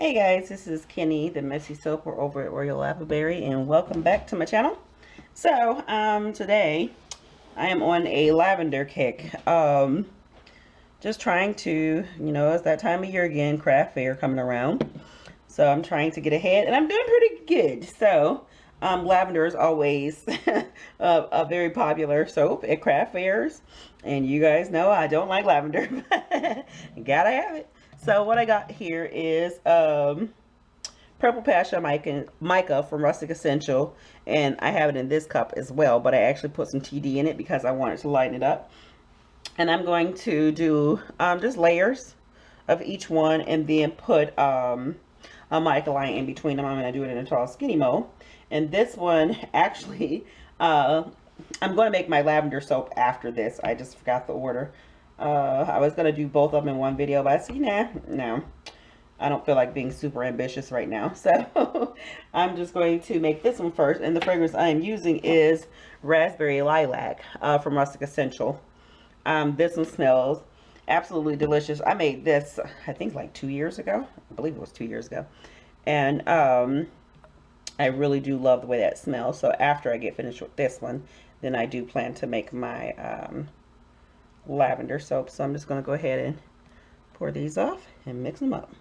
Hey guys, this is Kenny, the Messy Soaper over at Royal Appleberry, and welcome back to my channel. So, today I am on a lavender kick. Just trying to, it's that time of year again, craft fair coming around. So I'm trying to get ahead, and I'm doing pretty good. So, lavender is always a very popular soap at craft fairs, and you guys know I don't like lavender, but gotta have it. So what I got here is purple passion mica from Rustic Essential, and I have it in this cup as well, but I actually put some TD in it because I wanted to lighten it up. And I'm going to do just layers of each one, and then put a mica line in between them. I'm going to do it in a tall skinny mold. And this one actually I'm going to make my lavender soap after this. I just forgot the order. I was going to do both of them in one video, but I said, nah, no. I don't feel like being super ambitious right now. So I'm just going to make this one first. And the fragrance I am using is Raspberry Lilac from Rustic Essential. This one smells absolutely delicious. I made this, I think, like 2 years ago. I believe it was 2 years ago. And I really do love the way that smells. So after I get finished with this one, then I do plan to make my lavender soap. So I'm just going to go ahead and pour these off and mix them up.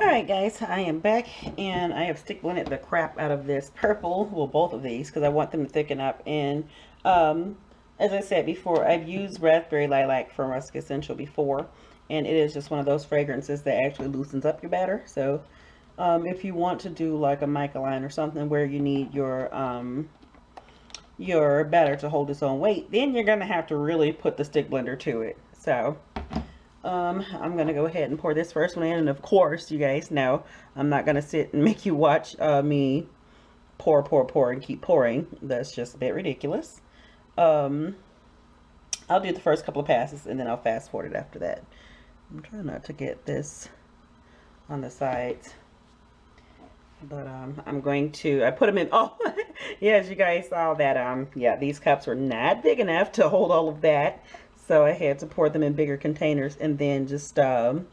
Alright guys, I am back, and I have stick blended the crap out of this purple, well, both of these, because I want them to thicken up. And as I said before, I've used Raspberry Lilac from Rustic Essential before, and it is just one of those fragrances that actually loosens up your batter. So if you want to do like a mica line or something where you need your batter to hold its own weight, then you're going to have to really put the stick blender to it. So I'm going to go ahead and pour this first one in. And of course, you guys know I'm not going to sit and make you watch me pour, and keep pouring. That's just a bit ridiculous. I'll do the first couple of passes, and then I'll fast forward it after that. I'm trying not to get this on the sides. But I'm going to, I put them in, oh, yes, you guys saw that, yeah, these cups were not big enough to hold all of that. So I had to pour them in bigger containers, and then just measure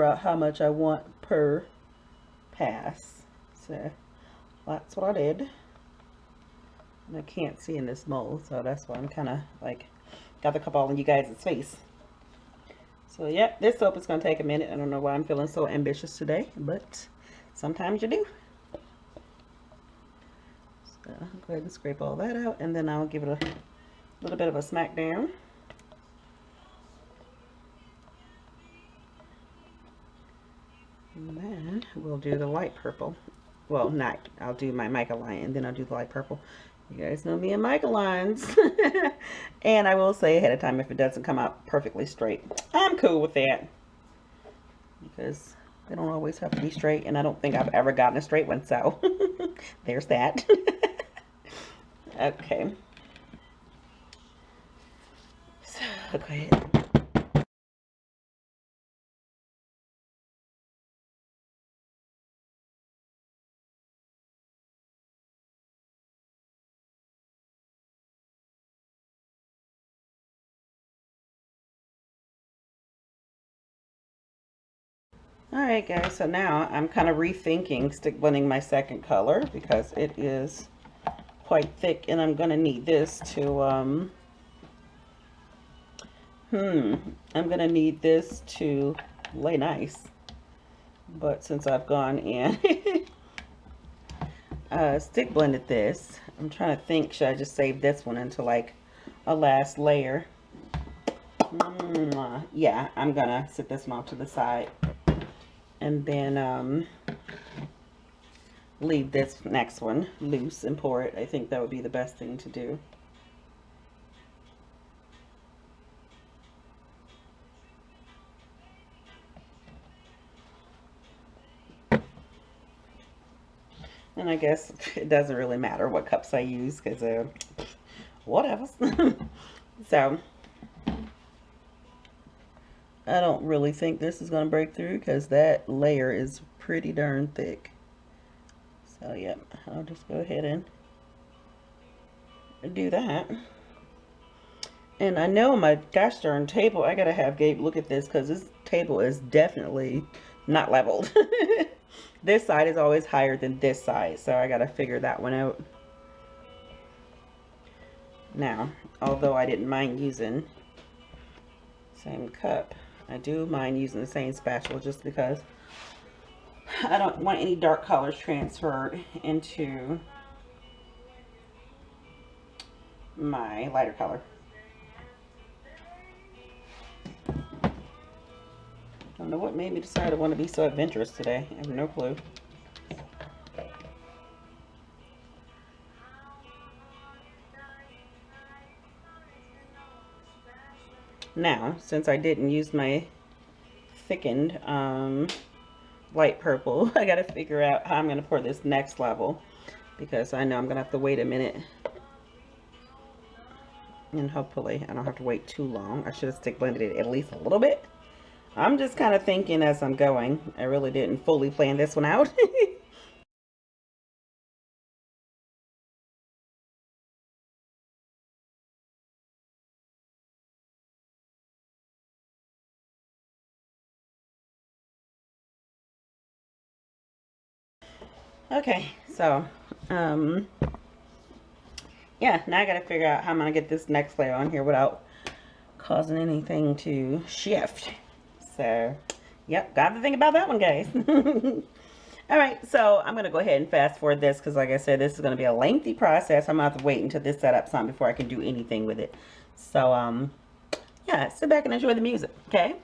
out how much I want per pass. So that's what I did. And I can't see in this mold, so that's why I'm kind of like got the cup all in you guys' face. So yeah, this soap is going to take a minute. I don't know why I'm feeling so ambitious today, but sometimes you do. So go ahead and scrape all that out, and then I'll give it a little bit of a smack down. And then we'll do the light purple. Well, not, I'll do my mica line, and then I'll do the light purple. You guys know me and mica lines. And I will say ahead of time, if it doesn't come out perfectly straight, I'm cool with that, because they don't always have to be straight, and I don't think I've ever gotten a straight one, so there's that. Okay. So, go ahead. Alright guys, so now I'm kind of rethinking stick blending my second color, because it is quite thick, and I'm going to need this to, I'm going to need this to lay nice. But since I've gone in stick blended this, I'm trying to think, should I just save this one until like a last layer? Yeah, I'm going to set this one off to the side. And then leave this next one loose and pour it. I think that would be the best thing to do. And I guess it doesn't really matter what cups I use because whatever. So I don't really think this is going to break through because that layer is pretty darn thick. So yep, I'll just go ahead and do that. And I know my gosh darn table, I gotta have Gabe look at this because this table is definitely not leveled. This side is always higher than this side, so I gotta figure that one out. Now, although I didn't mind using same cup, I do mind using the same spatula just because I don't want any dark colors transferred into my lighter color. I don't know what made me decide I want to be so adventurous today. I have no clue. Now, since I didn't use my thickened light purple, I gotta figure out how I'm gonna pour this next level because I know I'm gonna have to wait a minute. And hopefully I don't have to wait too long. I should have stick blended it at least a little bit. I'm just kind of thinking as I'm going. I really didn't fully plan this one out. Okay, so yeah, now I gotta figure out how I'm gonna get this next layer on here without causing anything to shift. So yep, got to think about that one, guys. All right, so I'm gonna go ahead and fast forward this because like I said, this is gonna be a lengthy process. I'm gonna have to wait until this set up some before I can do anything with it. So yeah, sit back and enjoy the music, okay?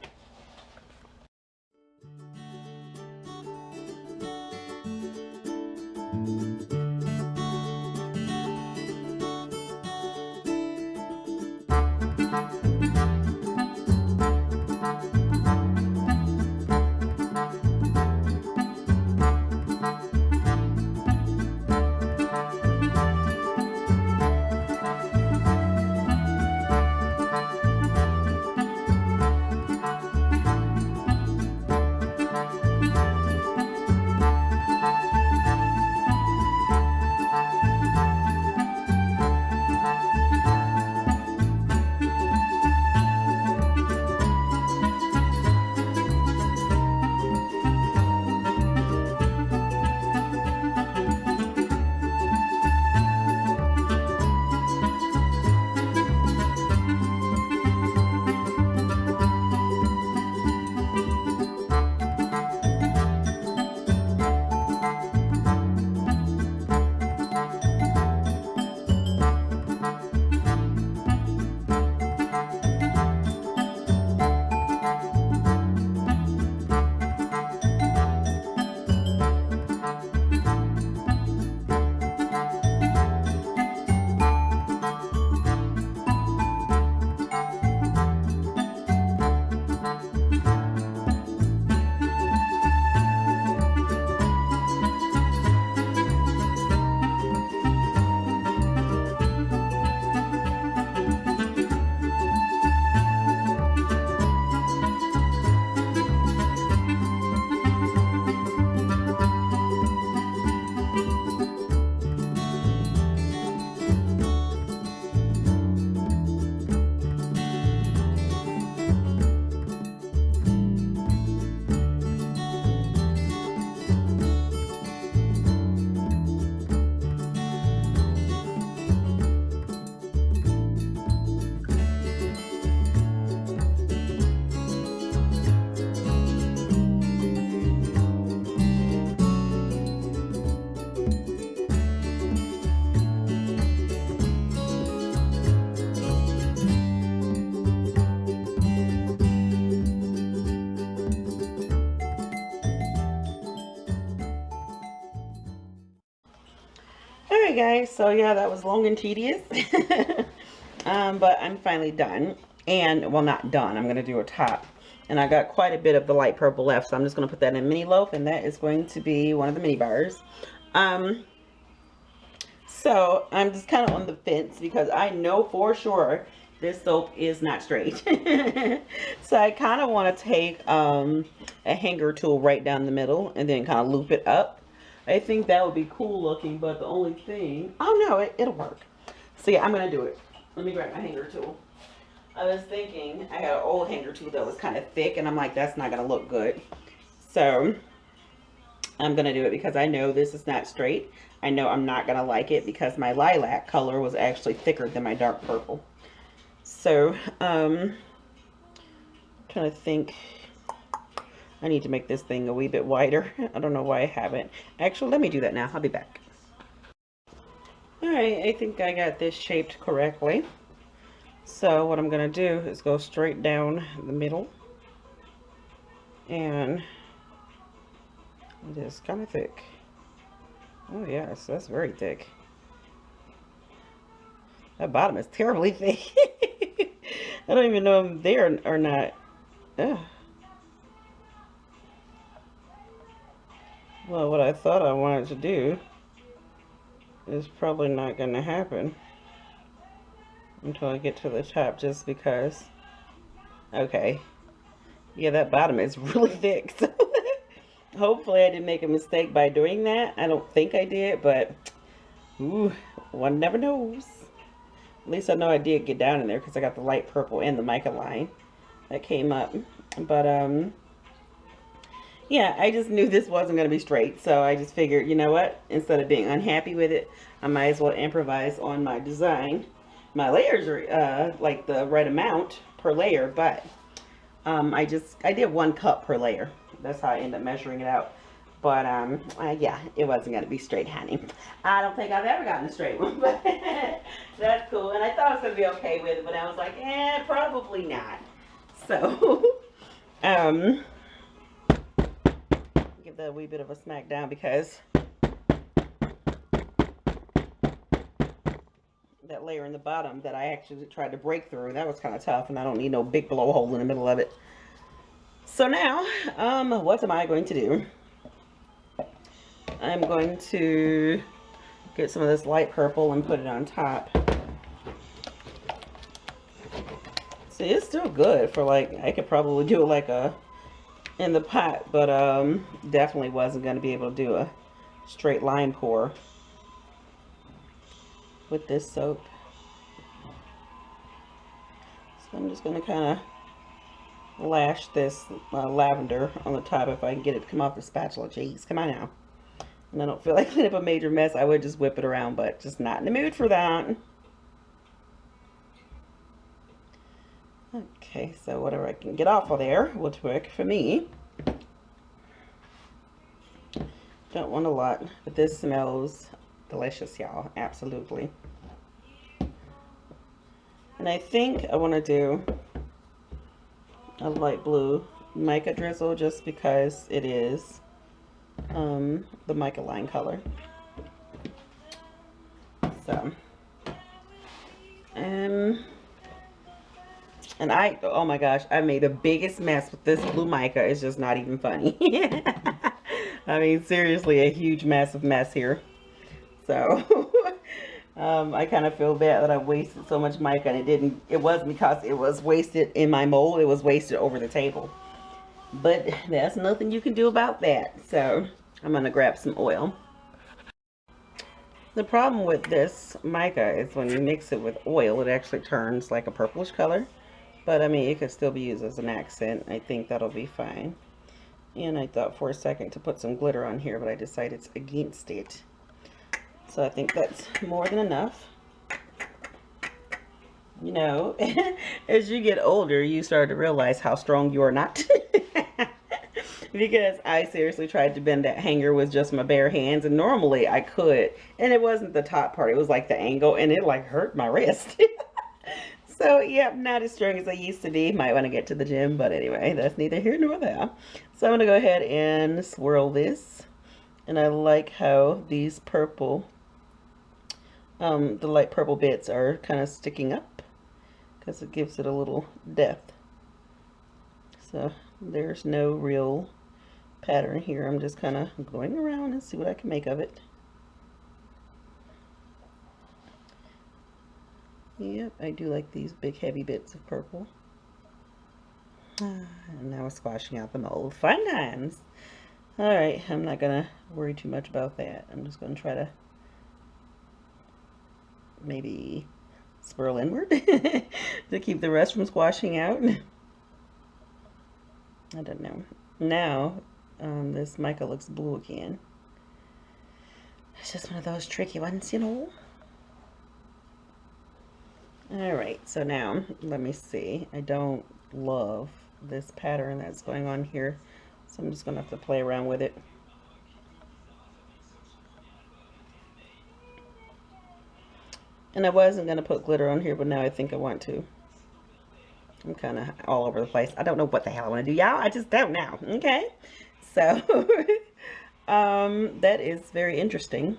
Alright guys, so yeah, that was long and tedious. But I'm finally done. And, well, not done. I'm going to do a top. And I got quite a bit of the light purple left, so I'm just going to put that in a mini loaf, and that is going to be one of the mini bars. So I'm just kind of on the fence because I know for sure this soap is not straight. So I kind of want to take a hanger tool right down the middle and then kind of loop it up. I think that would be cool looking, but the only thing, oh no, it'll work. So yeah, I'm going to do it. Let me grab my hanger tool. I was thinking, I got an old hanger tool that was kind of thick, and I'm like, that's not going to look good. So I'm going to do it because I know this is not straight. I know I'm not going to like it because my lilac color was actually thicker than my dark purple. So, trying to think. I need to make this thing a wee bit wider. I don't know why I haven't. Actually, let me do that now. I'll be back. Alright, I think I got this shaped correctly. So what I'm going to do is go straight down the middle. And it is kind of thick. Oh yes, that's very thick. That bottom is terribly thick. I don't even know if I'm there or not. Ugh. Well, what I thought I wanted to do is probably not going to happen until I get to the top, just because. Okay. Yeah, that bottom is really thick. So hopefully I didn't make a mistake by doing that. I don't think I did, but ooh, one never knows. At least I know I did get down in there because I got the light purple and the mica line that came up. But yeah, I just knew this wasn't going to be straight, so I just figured, you know what, instead of being unhappy with it, I might as well improvise on my design. My layers are like the right amount per layer, but I did 1 cup per layer. That's how I end up measuring it out. But yeah, it wasn't going to be straight, honey. I don't think I've ever gotten a straight one, but that's cool. And I thought I was going to be okay with it, but I was like, probably not. So give that a wee bit of a smack down because that layer in the bottom that I actually tried to break through, that was kind of tough, and I don't need no big blowhole in the middle of it. So now, what am I going to do? I'm going to get some of this light purple and put it on top. See, it's still good for, like, I could probably do it like in the pot, but definitely wasn't going to be able to do a straight line pour with this soap. So I'm just going to kind of lash this lavender on the top if I can get it to come off the spatula. Jeez, come on now. And I don't feel like cleaning up a major mess. I would just whip it around, but just not in the mood for that. Okay, so whatever I can get off of there will work for me. Don't want a lot, but this smells delicious, y'all. Absolutely. And I think I want to do a light blue mica drizzle just because it is the mica line color. So, and oh my gosh, I made the biggest mess with this blue mica. It's just not even funny. I mean, seriously, a huge massive mess here. So I kind of feel bad that I wasted so much mica, and it wasn't because it was wasted in my mold, it was wasted over the table. But there's nothing you can do about that. So I'm gonna grab some oil. The problem with this mica is when you mix it with oil, it actually turns like a purplish color. But I mean, it could still be used as an accent. I think that'll be fine. And I thought for a second to put some glitter on here, but I decided against it. So I think that's more than enough. You know, as you get older, you start to realize how strong you are not. Because I seriously tried to bend that hanger with just my bare hands, and normally I could. And it wasn't the top part, it was like the angle, and it like hurt my wrist. So, yeah, not as strong as I used to be. Might want to get to the gym, but anyway, that's neither here nor there. So I'm going to go ahead and swirl this. And I like how these purple The light purple bits are kind of sticking up because it gives it a little depth. So there's no real pattern here. I'm just kind of going around and see what I can make of it. Yep, I do like these big heavy bits of purple. And now we're squashing out the mold. Fun times. Alright, I'm not gonna worry too much about that. I'm just gonna try to maybe swirl inward to keep the rest from squashing out. I don't know. Now, this mica looks blue again. It's just one of those tricky ones, you know. Alright, so now, let me see. I don't love this pattern that's going on here, so I'm just going to have to play around with it. And I wasn't going to put glitter on here, but now I think I want to. I'm kind of all over the place. I don't know what the hell I want to do, y'all. I just don't know. Okay? So, that is very interesting.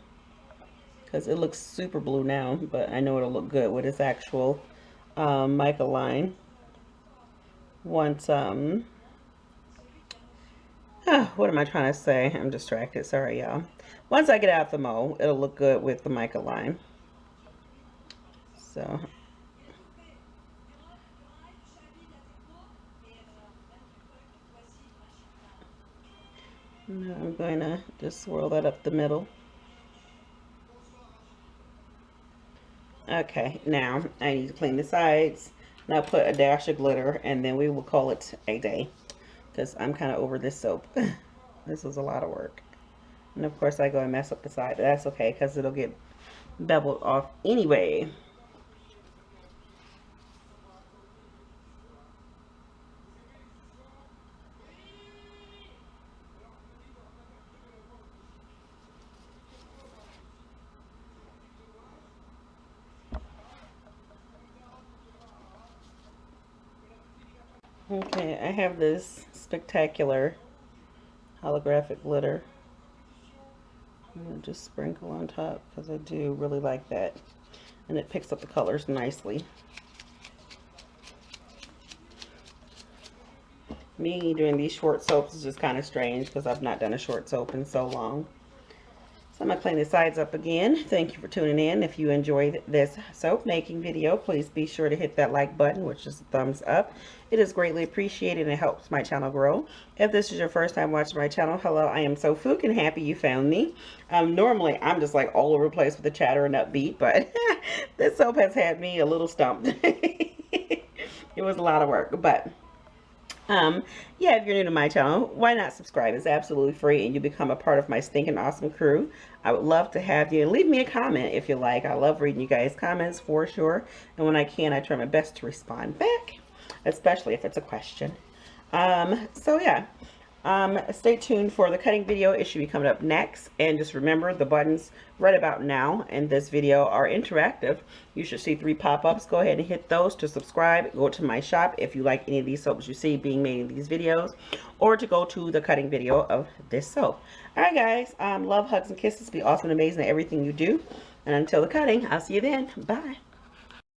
Because it looks super blue now, but I know it'll look good with its actual mica line. Once, what am I trying to say? I'm distracted. Sorry, y'all. Once I get out the mold, it'll look good with the mica line. So, now I'm going to just swirl that up the middle. Okay, now I need to clean the sides. Now put a dash of glitter, and then we will call it a day. Because I'm kind of over this soap. This is a lot of work. And of course I go and mess up the side, but that's okay because it'll get beveled off anyway. Okay, I have this spectacular holographic glitter. I'm going to just sprinkle on top because I do really like that. And it picks up the colors nicely. Me doing these short soaps is just kind of strange because I've not done a short soap in so long. So I'm going to clean the sides up again. Thank you for tuning in. If you enjoyed this soap making video, please be sure to hit that like button, which is a thumbs up. It is greatly appreciated and it helps my channel grow. If this is your first time watching my channel, hello, I am so freaking happy you found me. Normally, I'm just like all over the place with the chatter and upbeat, but this soap has had me a little stumped. It was a lot of work, but yeah, if you're new to my channel, why not subscribe? It's absolutely free and you become a part of my stinking awesome crew. I would love to have you. Leave me a comment if you like. I love reading you guys' comments for sure. And when I can, I try my best to respond back, especially if it's a question. So yeah. Stay tuned for the cutting video. It should be coming up next. And just remember, the buttons right about now in this video are interactive. You should see 3 pop-ups. Go ahead and hit those to subscribe. Go to my shop if you like any of these soaps you see being made in these videos, or to go to the cutting video of this soap. Alright guys, love, hugs, and kisses. Be awesome and amazing at everything you do. And until the cutting, I'll see you then. Bye.